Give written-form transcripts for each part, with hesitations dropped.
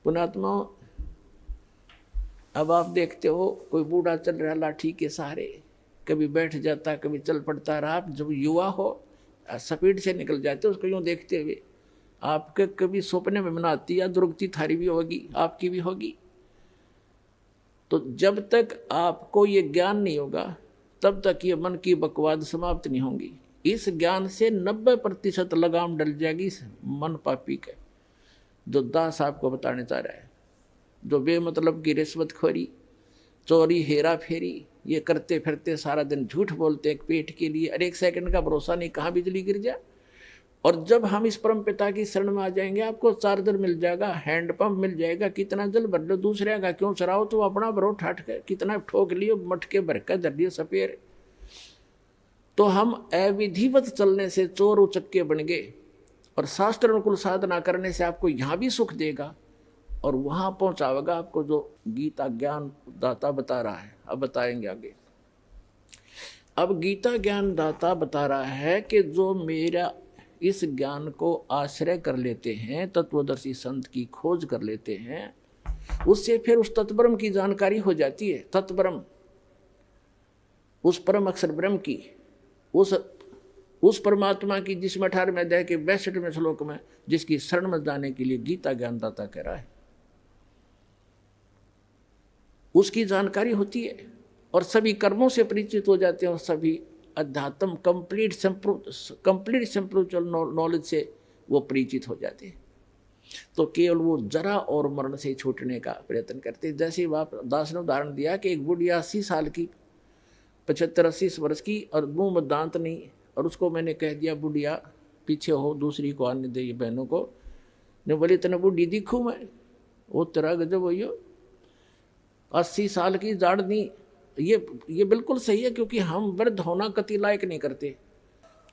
पुण्यात्मा, अब आप देखते हो कोई बूढ़ा चल रहा लाठी के सहारे, कभी बैठ जाता कभी चल पड़ता रहा। आप जब युवा हो स्पीड से निकल जाते उसको यूँ देखते हुए, आपके कभी सपने में बनाती या दुर्गति थारी भी होगी, आपकी भी होगी। तो जब तक आपको ये ज्ञान नहीं होगा तब तक ये मन की बकवाद समाप्त नहीं होंगी। इस ज्ञान से 90% लगाम डल जाएगी इस मन पापी के, जो दास आपको बताने चाह रहा है। जो बेमतलब की रिश्वतखोरी, चोरी, हेरा फेरी ये करते फिरते सारा दिन झूठ बोलते एक पेट के लिए, और एक सेकंड का भरोसा नहीं कहाँ बिजली गिर जाए। और जब हम इस परम पिता की शरण में आ जाएंगे, आपको चार्जर मिल जाएगा, हैंडपंप मिल जाएगा, कितना जल भर लो, दूसरे का क्यों चराओ, तो अपना भरो ठाठ के, कितना ठोक लियो, मटके भर के धर लियो सपेर। तो हम अविधिवत चलने से चोर उचक्के बन गए, और शास्त्र अनुकूल साधना करने से आपको यहाँ भी सुख देगा और वहाँ पहुँचावेगा आपको जो गीता ज्ञान दाता बता रहा है। अब बताएंगे आगे। अब गीता ज्ञान दाता बता रहा है कि जो मेरा इस ज्ञान को आश्रय कर लेते हैं, तत्वदर्शी संत की खोज कर लेते हैं, उससे फिर उस तत्ब्रह्म की जानकारी हो जाती है। तत्ब्रह्म, उस परम अक्षर ब्रह्म की, उस परमात्मा की, जिसमें 18वें अध्याय के 62वें श्लोक में जिसकी शरण में जाने के लिए गीता ज्ञानदाता कह रहा है, उसकी जानकारी होती है और सभी कर्मों से परिचित हो जाते हैं और सभी अध्यात्म कंप्लीट स्पिरिचुअल नॉलेज से वो परिचित हो जाते हैं। तो केवल वो जरा और मरण से छूटने का प्रयत्न करते हैं। जैसे बाप दास ने उदाहरण दिया कि एक बुढ़िया 80 साल की, 75-80 वर्ष की, और मुंह में दांत नहीं, और उसको मैंने कह दिया बुढ़िया पीछे हो, दूसरी को आने दे, बहनों को। ने बोली इतना बुढ़ी दिखूँ मैं? वो तेरा गजब हो, 80 साल की जाड़ नहीं। ये बिल्कुल सही है, क्योंकि हम वृद्ध होना कति लायक नहीं करते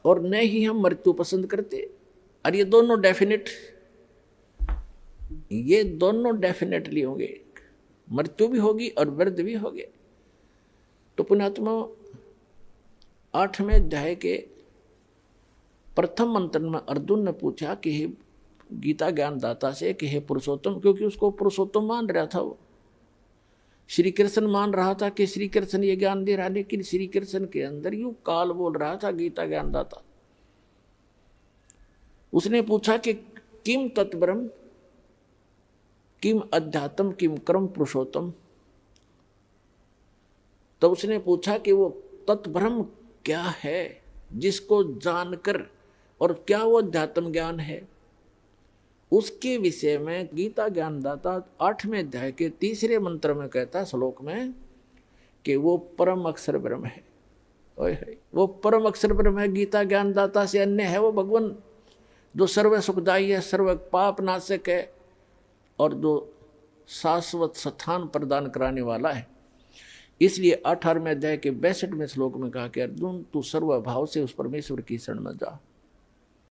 और न ही हम मृत्यु पसंद करते। और ये दोनों डेफिनेटली होंगे, मृत्यु भी होगी और वृद्ध भी होंगे। तो पुण्यात्मा, 8वें अध्याय के प्रथम मंत्र में अर्जुन ने पूछा कि हे गीता ज्ञानदाता से कि हे पुरुषोत्तम, क्योंकि उसको पुरुषोत्तम मान रहा था, वो श्री कृष्ण मान रहा था कि श्री कृष्ण ये ज्ञान दे रहा, लेकिन श्री कृष्ण के अंदर यूं काल बोल रहा था गीता ज्ञानदाता। उसने पूछा कि किम तत्ब्रह्म, किम अध्यात्म, किम कर्म पुरुषोत्तम। तो उसने पूछा कि वो तत्ब्रह्म क्या है जिसको जानकर, और क्या वो अध्यात्म ज्ञान है, उसके विषय में गीता ज्ञानदाता 8वें अध्याय के 3रे मंत्र में कहता, श्लोक में, कि वो परम अक्षर ब्रह्म है। वो परम अक्षर ब्रह्म है, गीता ज्ञानदाता से अन्य है वो भगवान, जो सर्व सुखदायी है, सर्व पाप नाशक है, और जो शाश्वत स्थान प्रदान कराने वाला है। इसलिए 18वें अध्याय के 62वें श्लोक में कहा कि अर्जुन तू सर्वभाव से उस परमेश्वर की शरण में जा।